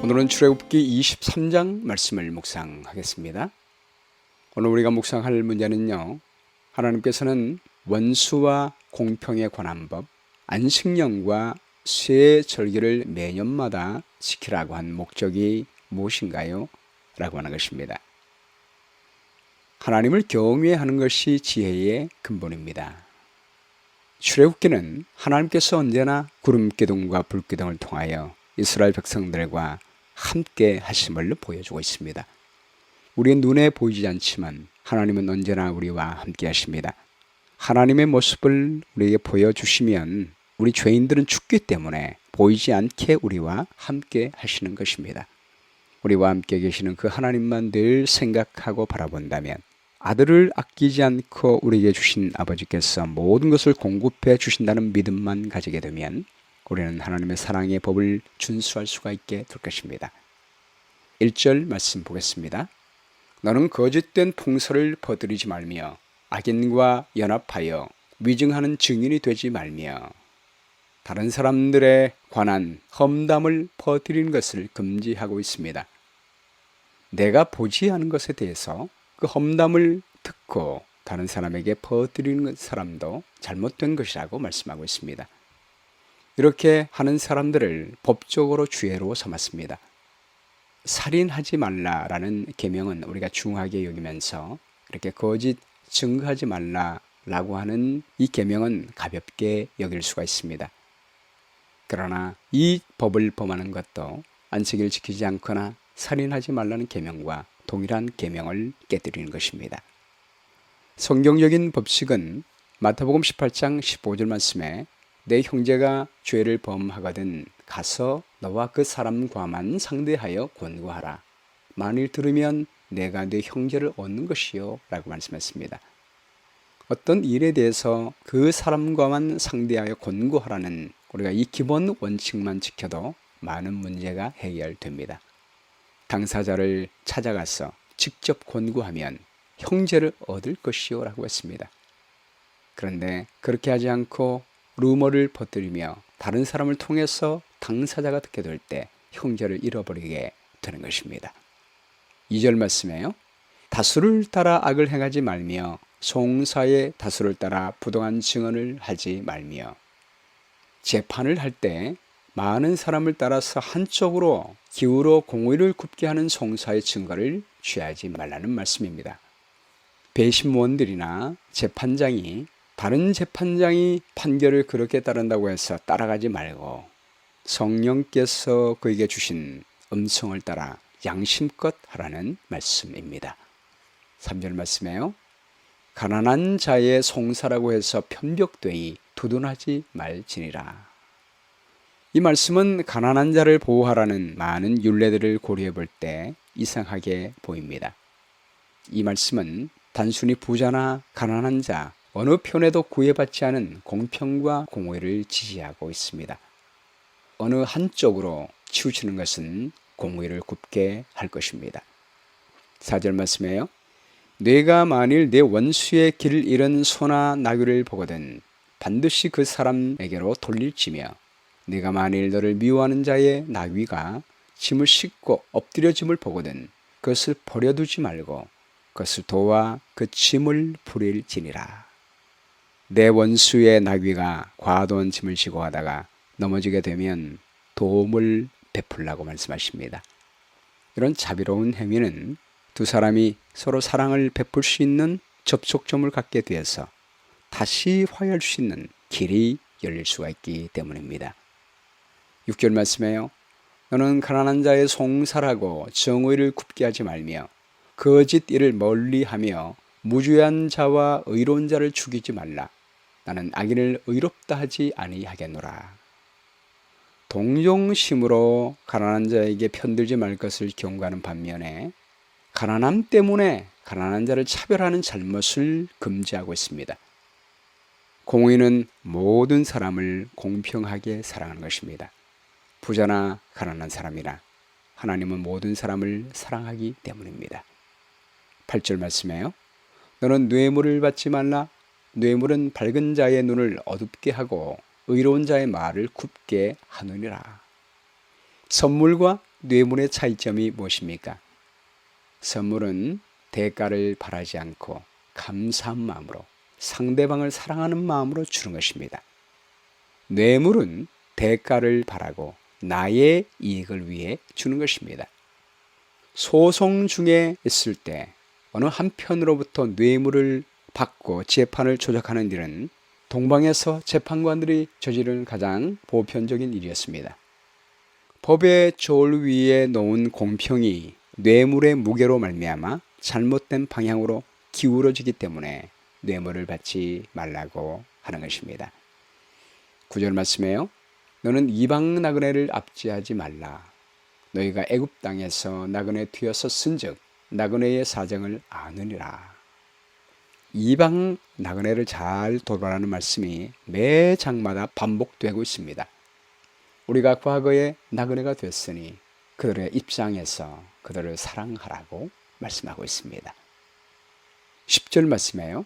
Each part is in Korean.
오늘은 출애굽기 23장 말씀을 묵상하겠습니다. 오늘 우리가 묵상할 문제는요, 하나님께서는 원수와 공평에 관한 법, 안식년과 새 절기를 매년마다 지키라고 한 목적이 무엇인가요? 라고 하는 것입니다. 하나님을 경외하는 것이 지혜의 근본입니다. 출애굽기는 하나님께서 언제나 구름기둥과 불기둥을 통하여 이스라엘 백성들과 함께 하심을 보여주고 있습니다. 우리의 눈에 보이지 않지만 하나님은 언제나 우리와 함께 하십니다. 하나님의 모습을 우리에게 보여주시면 우리 죄인들은 죽기 때문에 보이지 않게 우리와 함께 하시는 것입니다. 우리와 함께 계시는 그 하나님만 늘 생각하고 바라본다면, 아들을 아끼지 않고 우리에게 주신 아버지께서 모든 것을 공급해 주신다는 믿음만 가지게 되면 우리는 하나님의 사랑의 법을 준수할 수가 있게 될 것입니다. 1절 말씀 보겠습니다. 너는 거짓된 풍설을 퍼뜨리지 말며 악인과 연합하여 위증하는 증인이 되지 말며 다른 사람들에 관한 험담을 퍼뜨리는 것을 금지하고 있습니다. 내가 보지 않은 것에 대해서 그 험담을 듣고 다른 사람에게 퍼뜨리는 사람도 잘못된 것이라고 말씀하고 있습니다. 이렇게 하는 사람들을 법적으로 죄로 삼았습니다. 살인하지 말라라는 계명은 우리가 중하게 여기면서 이렇게 거짓 증거하지 말라라고 하는 이 계명은 가볍게 여길 수가 있습니다. 그러나 이 법을 범하는 것도 안식일을 지키지 않거나 살인하지 말라는 계명과 동일한 계명을 깨뜨리는 것입니다. 성경적인 법칙은 마태복음 18장 15절 말씀에 내 형제가 죄를 범하거든 가서 너와 그 사람과만 상대하여 권고하라. 만일 들으면 내가 내 형제를 얻는 것이요 라고 말씀했습니다. 어떤 일에 대해서 그 사람과만 상대하여 권고하라는 우리가 이 기본 원칙만 지켜도 많은 문제가 해결됩니다. 당사자를 찾아가서 직접 권고하면 형제를 얻을 것이요 라고 했습니다. 그런데 그렇게 하지 않고 루머를 퍼뜨리며 다른 사람을 통해서 당사자가 듣게 될 때 형제를 잃어버리게 되는 것입니다. 2절 말씀에요. 다수를 따라 악을 행하지 말며 송사의 다수를 따라 부동한 증언을 하지 말며, 재판을 할 때 많은 사람을 따라서 한쪽으로 기울어 공의를 굽게 하는 송사의 증거를 취하지 말라는 말씀입니다. 배심원들이나 재판장이 다른 재판장이 판결을 그렇게 따른다고 해서 따라가지 말고 성령께서 그에게 주신 음성을 따라 양심껏 하라는 말씀입니다. 3절 말씀에요. 가난한 자의 송사라고 해서 편벽되이 두둔하지 말지니라. 이 말씀은 가난한 자를 보호하라는 많은 율례들을 고려해 볼 때 이상하게 보입니다. 이 말씀은 단순히 부자나 가난한 자 어느 편에도 구애받지 않은 공평과 공의를 지지하고 있습니다. 어느 한쪽으로 치우치는 것은 공의를 굽게 할 것입니다. 4절 말씀에요. 네가 만일 내 원수의 길을 잃은 소나 나귀를 보거든 반드시 그 사람에게로 돌릴지며, 네가 만일 너를 미워하는 자의 나귀가 짐을 싣고 엎드려짐을 보거든 그것을 버려두지 말고 그것을 도와 그 짐을 부릴지니라. 내 원수의 나귀가 과도한 짐을 지고 가다가 넘어지게 되면 도움을 베풀라고 말씀하십니다. 이런 자비로운 행위는 두 사람이 서로 사랑을 베풀 수 있는 접촉점을 갖게 되어서 다시 화해할 수 있는 길이 열릴 수가 있기 때문입니다. 6절 말씀에요. 너는 가난한 자의 송사라고 정의를 굽게 하지 말며 거짓 일을 멀리하며 무죄한 자와 의로운 자를 죽이지 말라. 나는 악인을 의롭다 하지 아니하겠노라. 동정심으로 가난한 자에게 편들지 말 것을 경고하는 반면에 가난함 때문에 가난한 자를 차별하는 잘못을 금지하고 있습니다. 공의는 모든 사람을 공평하게 사랑하는 것입니다. 부자나 가난한 사람이나 하나님은 모든 사람을 사랑하기 때문입니다. 8절 말씀에요. 너는 뇌물을 받지 말라. 뇌물은 밝은 자의 눈을 어둡게 하고 의로운 자의 말을 굽게 하느니라. 선물과 뇌물의 차이점이 무엇입니까? 선물은 대가를 바라지 않고 감사한 마음으로 상대방을 사랑하는 마음으로 주는 것입니다. 뇌물은 대가를 바라고 나의 이익을 위해 주는 것입니다. 소송 중에 있을 때 어느 한편으로부터 뇌물을 받고 재판을 조작하는 일은 동방에서 재판관들이 저지른 가장 보편적인 일이었습니다. 법의 조울 위에 놓은 공평이 뇌물의 무게로 말미암아 잘못된 방향으로 기울어지기 때문에 뇌물을 받지 말라고 하는 것입니다. 9절 말씀에요. 너는 이방 나그네를 압제하지 말라. 너희가 애굽 땅에서 나그네 뒤어서 쓴즉 나그네의 사정을 아느니라. 이방 나그네를 잘 돌보라는 말씀이 매 장마다 반복되고 있습니다. 우리가 과거에 나그네가 됐으니 그들의 입장에서 그들을 사랑하라고 말씀하고 있습니다. 10절 말씀에요.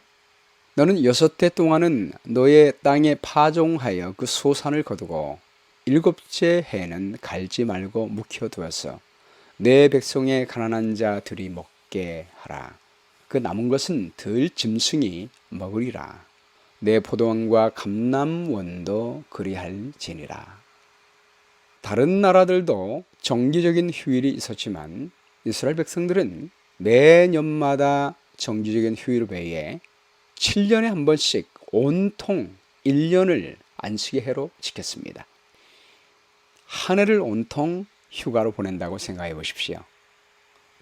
너는 6해 동안은 너의 땅에 파종하여 그 소산을 거두고 7째 해는 갈지 말고 묵혀두어서 내 백성의 가난한 자들이 먹게 하라. 그 남은 것은 들 짐승이 먹으리라. 내 포도원과 감람원도 그리할지니라. 다른 나라들도 정기적인 휴일이 있었지만 이스라엘 백성들은 매년마다 정기적인 휴일 외에 7년에 한 번씩 온통 1년을 안식의 해로 지켰습니다. 한 해를 온통 휴가로 보낸다고 생각해 보십시오.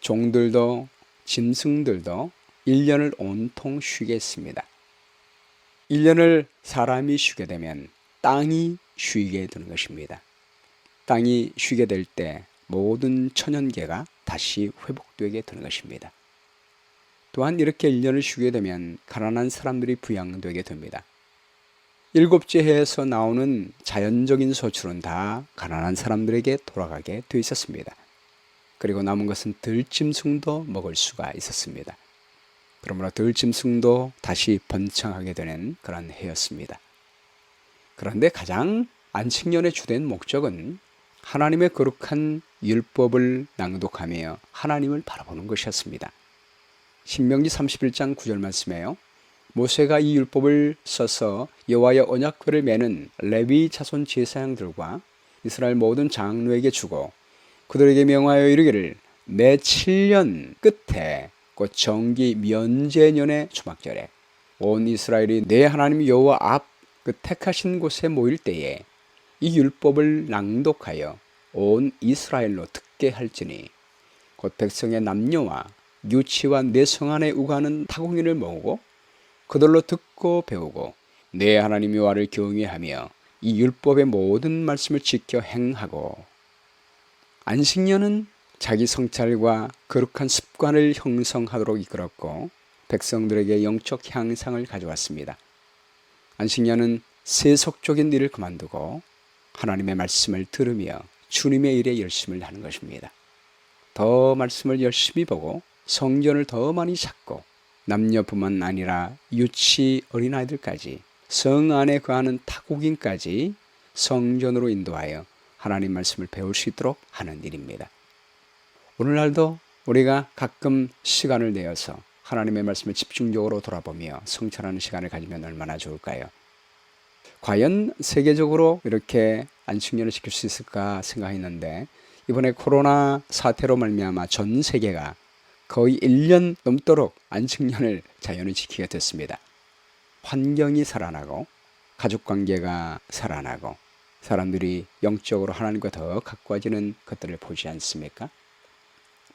종들도 짐승들도 1년을 온통 쉬게 했습니다. 1년을 사람이 쉬게 되면 땅이 쉬게 되는 것입니다. 땅이 쉬게 될 때 모든 천연계가 다시 회복되게 되는 것입니다. 또한 이렇게 1년을 쉬게 되면 가난한 사람들이 부양되게 됩니다. 7째 해에서 나오는 자연적인 소출은 다 가난한 사람들에게 돌아가게 되어 있었습니다. 그리고 남은 것은 들짐승도 먹을 수가 있었습니다. 그러므로 들짐승도 다시 번창하게 되는 그런 해였습니다. 그런데 가장 안식년의 주된 목적은 하나님의 거룩한 율법을 낭독하며 하나님을 바라보는 것이었습니다. 신명기 31장 9절 말씀에요. 모세가 이 율법을 써서 여호와의 언약궤를 매는 레위 자손 제사장들과 이스라엘 모든 장로에게 주고 그들에게 명하여 이르기를 매 7년 끝에 곧 정기 면제년의 초막절에 온 이스라엘이 내 하나님 여호와 앞 그 택하신 곳에 모일 때에 이 율법을 낭독하여 온 이스라엘로 듣게 할지니 곧 백성의 남녀와 유치와 내 성 안에 우가는 타국인을 모으고 그들로 듣고 배우고 내 하나님 여호와를 경외하며 이 율법의 모든 말씀을 지켜 행하고. 안식년은 자기 성찰과 거룩한 습관을 형성하도록 이끌었고 백성들에게 영적 향상을 가져왔습니다. 안식년은 세속적인 일을 그만두고 하나님의 말씀을 들으며 주님의 일에 열심을 하는 것입니다. 더 말씀을 열심히 보고 성전을 더 많이 찾고 남녀뿐만 아니라 유치 어린아이들까지 성 안에 거하는 타국인까지 성전으로 인도하여 하나님 말씀을 배울 수 있도록 하는 일입니다. 오늘날도 우리가 가끔 시간을 내어서 하나님의 말씀을 집중적으로 돌아보며 성찰하는 시간을 가지면 얼마나 좋을까요? 과연 세계적으로 이렇게 안식년을 지킬 수 있을까 생각했는데 이번에 코로나 사태로 말미암아 전 세계가 거의 1년 넘도록 안식년을 자연히 지키게 됐습니다. 환경이 살아나고 가족관계가 살아나고 사람들이 영적으로 하나님과 더 가까워지는 것들을 보지 않습니까?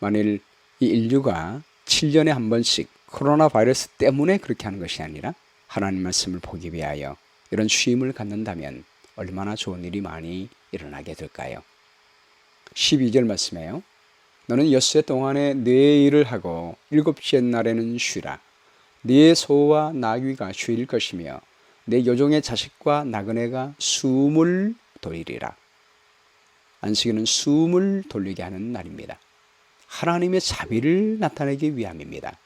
만일 이 인류가 7년에 한 번씩 코로나 바이러스 때문에 그렇게 하는 것이 아니라 하나님 말씀을 보기 위하여 이런 쉼을 갖는다면 얼마나 좋은 일이 많이 일어나게 될까요? 12절 말씀에요. 너는 6해 동안에 네 일을 하고 7째 날에는 쉬라. 네 소와 나귀가 쉴 것이며 내 여종의 자식과 나그네가 숨을 돌리리라. 안식일은 숨을 돌리게 하는 날입니다. 하나님의 자비를 나타내기 위함입니다.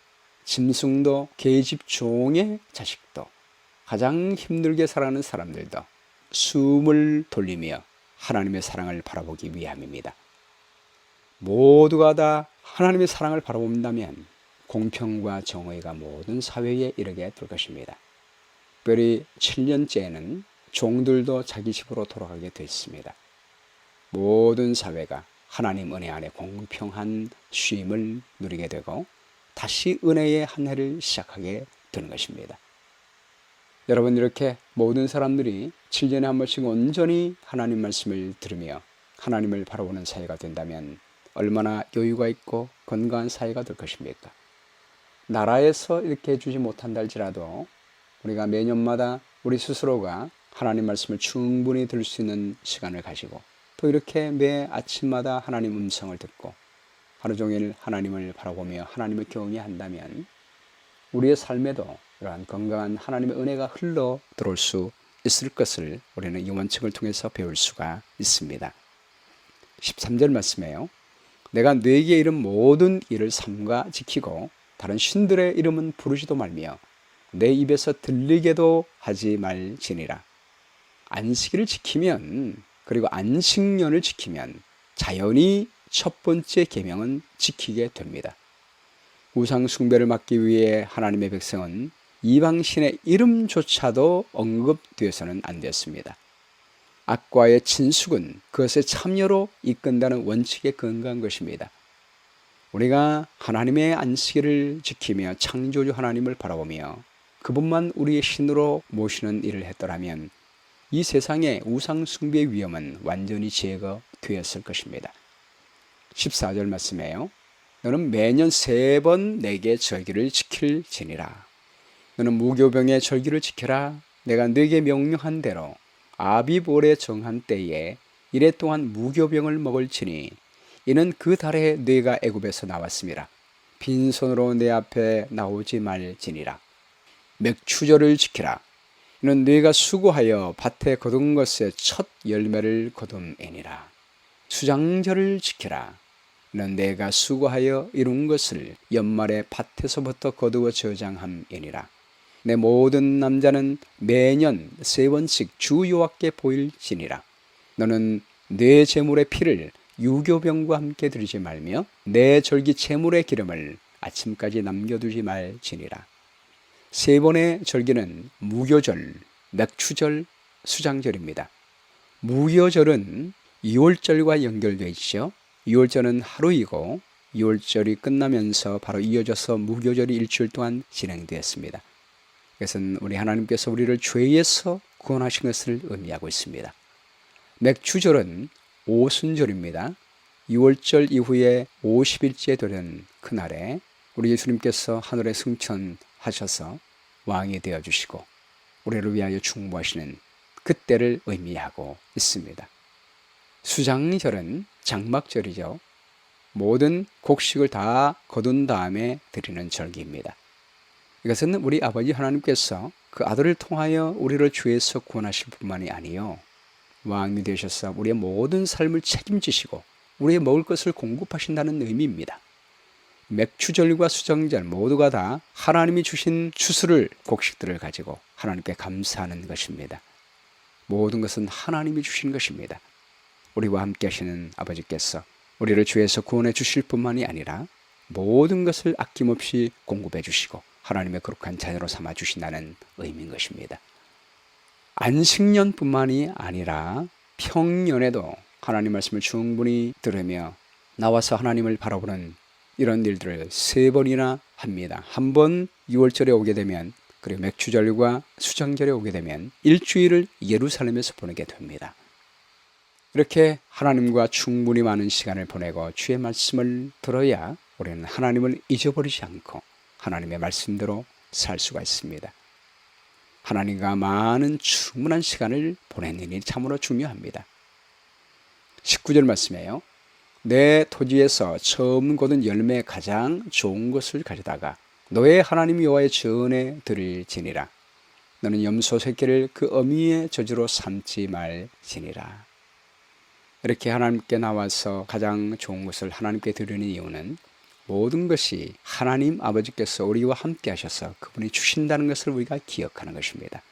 짐승도 계집 종의 자식도 가장 힘들게 살아가는 사람들도 숨을 돌리며 하나님의 사랑을 바라보기 위함입니다. 모두가 다 하나님의 사랑을 바라본다면 공평과 정의가 모든 사회에 이르게 될 것입니다. 특별히 7년째에는 종들도 자기 집으로 돌아가게 됐습니다. 모든 사회가 하나님 은혜 안에 공평한 쉼을 누리게 되고 다시 은혜의 한 해를 시작하게 되는 것입니다. 여러분, 이렇게 모든 사람들이 7년에 한 번씩 온전히 하나님 말씀을 들으며 하나님을 바라보는 사회가 된다면 얼마나 여유가 있고 건강한 사회가 될 것입니까? 나라에서 이렇게 해주지 못한다 할지라도 우리가 매년마다 우리 스스로가 하나님 말씀을 충분히 들을 수 있는 시간을 가지고 또 이렇게 매 아침마다 하나님 음성을 듣고 하루 종일 하나님을 바라보며 하나님을 경외한다면 우리의 삶에도 이러한 건강한 하나님의 은혜가 흘러 들어올 수 있을 것을 우리는 이 원칙을 통해서 배울 수가 있습니다. 13절 말씀에요. 내가 네게 이른 모든 일을 삼가 지키고 다른 신들의 이름은 부르지도 말며 내 입에서 들리게도 하지 말지니라. 안식일을 지키면, 그리고 안식년을 지키면 자연히 첫 번째 계명은 지키게 됩니다. 우상 숭배를 막기 위해 하나님의 백성은 이방신의 이름조차도 언급되어서는 안 되었습니다. 악과의 친숙은 그것의 참여로 이끈다는 원칙에 근거한 것입니다. 우리가 하나님의 안식일을 지키며 창조주 하나님을 바라보며 그분만 우리의 신으로 모시는 일을 했더라면 이 세상의 우상 숭배의 위험은 완전히 제거되었을 것입니다. 14절 말씀에요. 너는 매년 3번 내게 절기를 지킬지니라. 너는 무교병의 절기를 지켜라. 내가 네게 명령한 대로 아비볼의 정한 때에 이래 동안 무교병을 먹을지니 이는 그 달에 네가 애굽에서 나왔음이라. 빈손으로 내 앞에 나오지 말지니라. 맥추절을 지키라. 이는 네가 수고하여 밭에 거둔 것의 첫 열매를 거둠이니라. 수장절을 지키라. 이는 내가 수고하여 이룬 것을 연말에 밭에서부터 거두어 저장함이니라. 내 모든 남자는 매년 3번씩 주 여호와께 보일지니라. 너는 내 제물의 피를 유교병과 함께 드리지 말며 내 절기 제물의 기름을 아침까지 남겨두지 말지니라. 3번의 절기는 무교절, 맥추절, 수장절입니다. 무교절은 2월절과 연결되어 있죠. 2월절은 하루이고 2월절이 끝나면서 바로 이어져서 무교절이 일주일 동안 진행되었습니다. 이것은 우리 하나님께서 우리를 죄에서 구원하신 것을 의미하고 있습니다. 맥추절은 오순절입니다. 6월절 이후에 50일째 되는 그날에 우리 예수님께서 하늘에 승천하셔서 왕이 되어주시고 우리를 위하여 중보하시는 그때를 의미하고 있습니다. 수장절은 장막절이죠. 모든 곡식을 다 거둔 다음에 드리는 절기입니다. 이것은 우리 아버지 하나님께서 그 아들을 통하여 우리를 죄에서 구원하실 뿐만이 아니요 왕이 되셔서 우리의 모든 삶을 책임지시고 우리의 먹을 것을 공급하신다는 의미입니다. 맥추절과 수정절 모두가 다 하나님이 주신 추수를, 곡식들을 가지고 하나님께 감사하는 것입니다. 모든 것은 하나님이 주신 것입니다. 우리와 함께 하시는 아버지께서 우리를 죄에서 구원해 주실 뿐만이 아니라 모든 것을 아낌없이 공급해 주시고 하나님의 거룩한 자녀로 삼아 주신다는 의미인 것입니다. 안식년뿐만이 아니라 평년에도 하나님 말씀을 충분히 들으며 나와서 하나님을 바라보는 이런 일들을 3번이나 합니다. 한 번 6월절에 오게 되면, 그리고 맥추절과 수정절에 오게 되면 일주일을 예루살렘에서 보내게 됩니다. 이렇게 하나님과 충분히 많은 시간을 보내고 주의 말씀을 들어야 우리는 하나님을 잊어버리지 않고 하나님의 말씀대로 살 수가 있습니다. 하나님과 많은 충분한 시간을 보내는 일이 참으로 중요합니다. 19절 말씀이에요. 내 토지에서 처음 거둔 열매 가장 좋은 것을 가져다가 너의 하나님 여호와의 전에 드릴지니라. 너는 염소 새끼를 그 어미의 저주로 삼지 말지니라. 이렇게 하나님께 나와서 가장 좋은 것을 하나님께 드리는 이유는 모든 것이 하나님 아버지께서 우리와 함께 하셔서 그분이 주신다는 것을 우리가 기억하는 것입니다.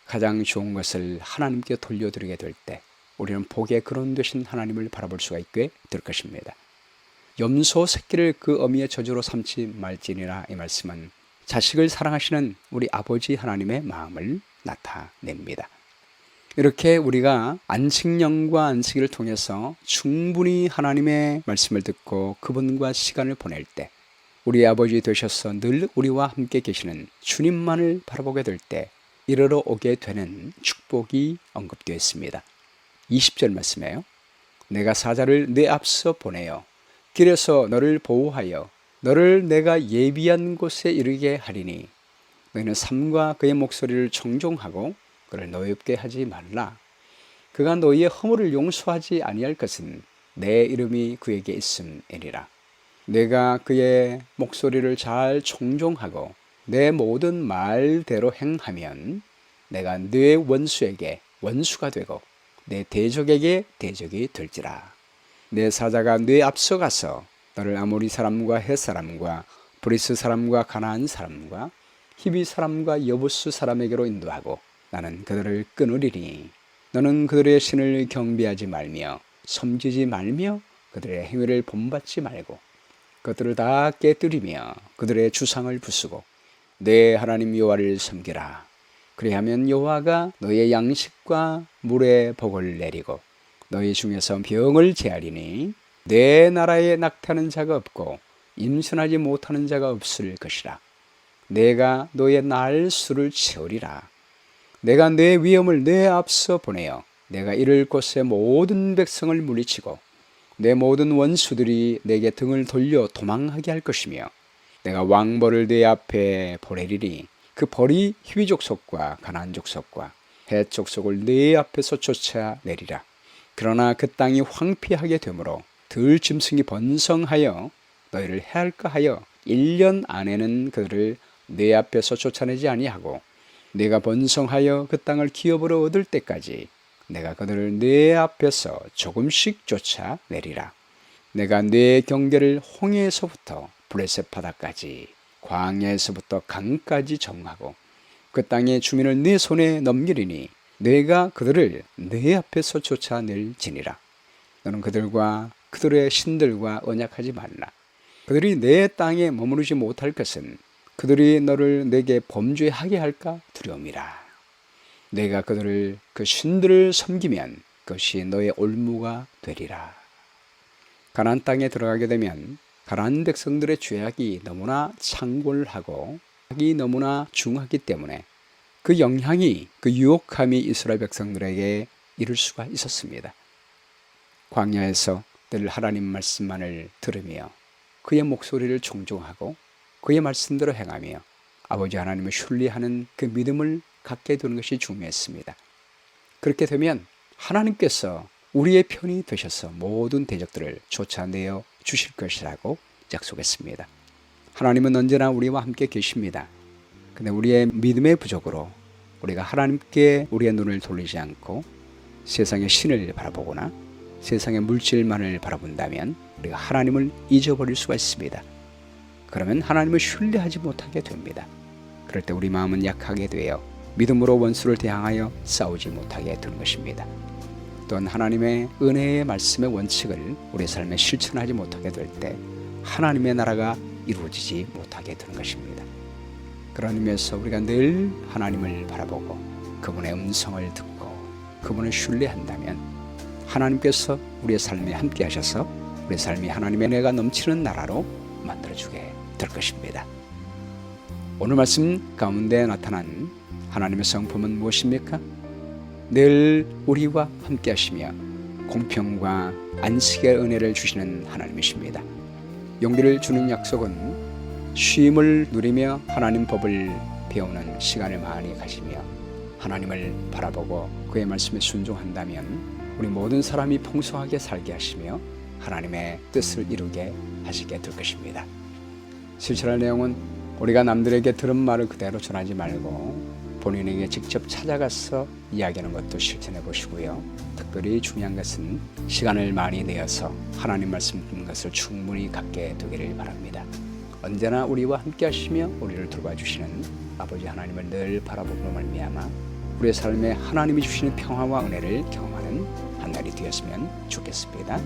가장 좋은 것을 하나님께 돌려드리게 될 때 우리는 복의 근원 되신 하나님을 바라볼 수가 있게 될 것입니다. 염소 새끼를 그 어미의 저주로 삼지 말지니라. 이 말씀은 자식을 사랑하시는 우리 아버지 하나님의 마음을 나타냅니다. 이렇게 우리가 안식년과 안식일을 통해서 충분히 하나님의 말씀을 듣고 그분과 시간을 보낼 때, 우리 아버지 되셔서 늘 우리와 함께 계시는 주님만을 바라보게 될 때 이르러 오게 되는 축복이 언급되어 있습니다. 20절 말씀이에요. 내가 사자를 내 앞서 보내어 길에서 너를 보호하여 너를 내가 예비한 곳에 이르게 하리니 너희는 삼가 그의 목소리를 청종하고 그를 노엽게 하지 말라. 그가 너희의 허물을 용서하지 아니할 것은 내 이름이 그에게 있음이니라. 내가 그의 목소리를 잘 청종하고 내 모든 말대로 행하면 내가 네 원수에게 원수가 되고 내 대적에게 대적이 될지라. 내 사자가 네 앞서 가서 너를 아모리 사람과 헷 사람과 브리스 사람과 가나안 사람과 히비 사람과 여부스 사람에게로 인도하고 나는 그들을 끊으리니 너는 그들의 신을 경배하지 말며 섬기지 말며 그들의 행위를 본받지 말고 그들을 다 깨뜨리며 그들의 주상을 부수고 내 하나님 여호와를 섬기라. 그리하면 여호와가 너의 양식과 물의 복을 내리고 너희 중에서 병을 제하리니 내 나라에 낙타는 자가 없고 임신하지 못하는 자가 없을 것이라. 내가 너의 날수를 채우리라. 내가 내 위엄을 내 앞서 보내어 내가 이를 곳의 모든 백성을 물리치고 내 모든 원수들이 내게 등을 돌려 도망하게 할 것이며 내가 왕벌을 내 앞에 보내리니 그 벌이 히위 족속과 가나안 족속과 헷 족속을 내 앞에서 쫓아내리라. 그러나 그 땅이 황폐하게 되므로 들짐승이 번성하여 너희를 해할까 하여 1년 안에는 그들을 내 앞에서 쫓아내지 아니하고 내가 번성하여 그 땅을 기업으로 얻을 때까지 내가 그들을 내 앞에서 조금씩 쫓아내리라. 내가 내 경계를 홍해에서부터 브레셋 바다까지 광야에서부터 강까지 정하고 그 땅의 주민을 내 손에 넘기리니 내가 그들을 내 앞에서 쫓아낼지니라. 너는 그들과 그들의 신들과 언약하지 말라. 그들이 내 땅에 머무르지 못할 것은 그들이 너를 내게 범죄하게 할까 두려움이라. 내가 그들을 그 신들을 섬기면 그것이 너의 올무가 되리라. 가나안 땅에 들어가게 되면 가나안 백성들의 죄악이 너무나 창궐하고 악이 너무나 중하기 때문에 그 영향이, 그 유혹함이 이스라엘 백성들에게 이를 수가 있었습니다. 광야에서 늘 하나님 말씀만을 들으며 그의 목소리를 청종하고 그의 말씀대로 행하며 아버지 하나님을 신뢰하는 그 믿음을 갖게 되는 것이 중요했습니다. 그렇게 되면 하나님께서 우리의 편이 되셔서 모든 대적들을 쫓아내어 주실 것이라고 약속했습니다. 하나님은 언제나 우리와 함께 계십니다. 근데 우리의 믿음의 부족으로 우리가 하나님께 우리의 눈을 돌리지 않고 세상의 신을 바라보거나 세상의 물질만을 바라본다면 우리가 하나님을 잊어버릴 수가 있습니다. 그러면 하나님을 신뢰하지 못하게 됩니다. 그럴 때 우리 마음은 약하게 되어 믿음으로 원수를 대항하여 싸우지 못하게 되는 것입니다. 또한 하나님의 은혜의 말씀의 원칙을 우리 삶에 실천하지 못하게 될 때 하나님의 나라가 이루어지지 못하게 되는 것입니다. 그런 의미에서 우리가 늘 하나님을 바라보고 그분의 음성을 듣고 그분을 신뢰한다면 하나님께서 우리의 삶에 함께 하셔서 우리의 삶이 하나님의 은혜가 넘치는 나라로 만들어주게 될 것입니다. 오늘 말씀 가운데 나타난 하나님의 성품은 무엇입니까? 늘 우리와 함께 하시며 공평과 안식의 은혜를 주시는 하나님이십니다. 용기를 주는 약속은 쉼을 누리며 하나님 법을 배우는 시간을 많이 가지며 하나님을 바라보고 그의 말씀에 순종한다면 우리 모든 사람이 풍성하게 살게 하시며 하나님의 뜻을 이루게 하시게 될 것입니다. 실천할 내용은 우리가 남들에게 들은 말을 그대로 전하지 말고 본인에게 직접 찾아가서 이야기하는 것도 실천해 보시고요. 특별히 중요한 것은 시간을 많이 내어서 하나님 말씀 듣는 것을 충분히 갖게 되기를 바랍니다. 언제나 우리와 함께 하시며 우리를 돌봐주시는 아버지 하나님을 늘 바라보므로 말미암아 우리의 삶에 하나님이 주시는 평화와 은혜를 경험하는 한 날이 되었으면 좋겠습니다.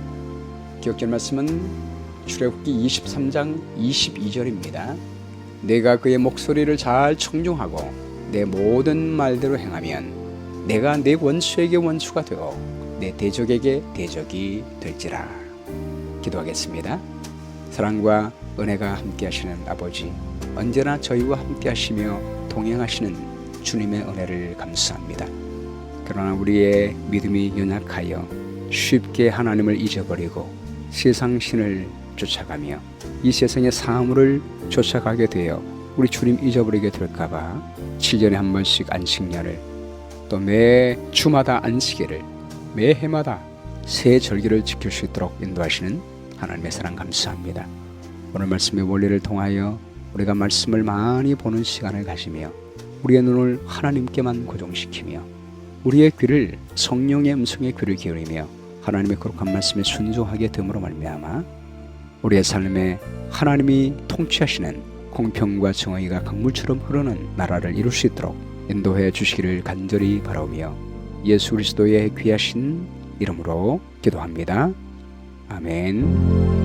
기억될 말씀은 출애굽기 23장 22절입니다. 내가 그의 목소리를 잘 청중하고 내 모든 말대로 행하면 내가 내 원수에게 원수가 되고 내 대적에게 대적이 될지라. 기도하겠습니다. 사랑과 은혜가 함께 하시는 아버지, 언제나 저희와 함께 하시며 동행하시는 주님의 은혜를 감사합니다. 그러나 우리의 믿음이 연약하여 쉽게 하나님을 잊어버리고 세상 신을 쫓아가며 이 세상의 사물을 쫓아가게 되어 우리 주님 잊어버리게 될까봐 7년에 한 번씩 안식년을, 또 매 주마다 안식일을, 매 해마다 새 절기를 지킬 수 있도록 인도하시는 하나님의 사랑 감사합니다. 오늘 말씀의 원리를 통하여 우리가 말씀을 많이 보는 시간을 가지며 우리의 눈을 하나님께만 고정시키며 우리의 귀를 성령의 음성에 귀를 기울이며 하나님의 거룩한 말씀에 순종하게 됨으로 말미암아 우리의 삶에 하나님이 통치하시는 공평과 정의가 강물처럼 흐르는 나라를 이룰 수 있도록 인도해 주시기를 간절히 바라오며 예수 그리스도의 귀하신 이름으로 기도합니다. 아멘.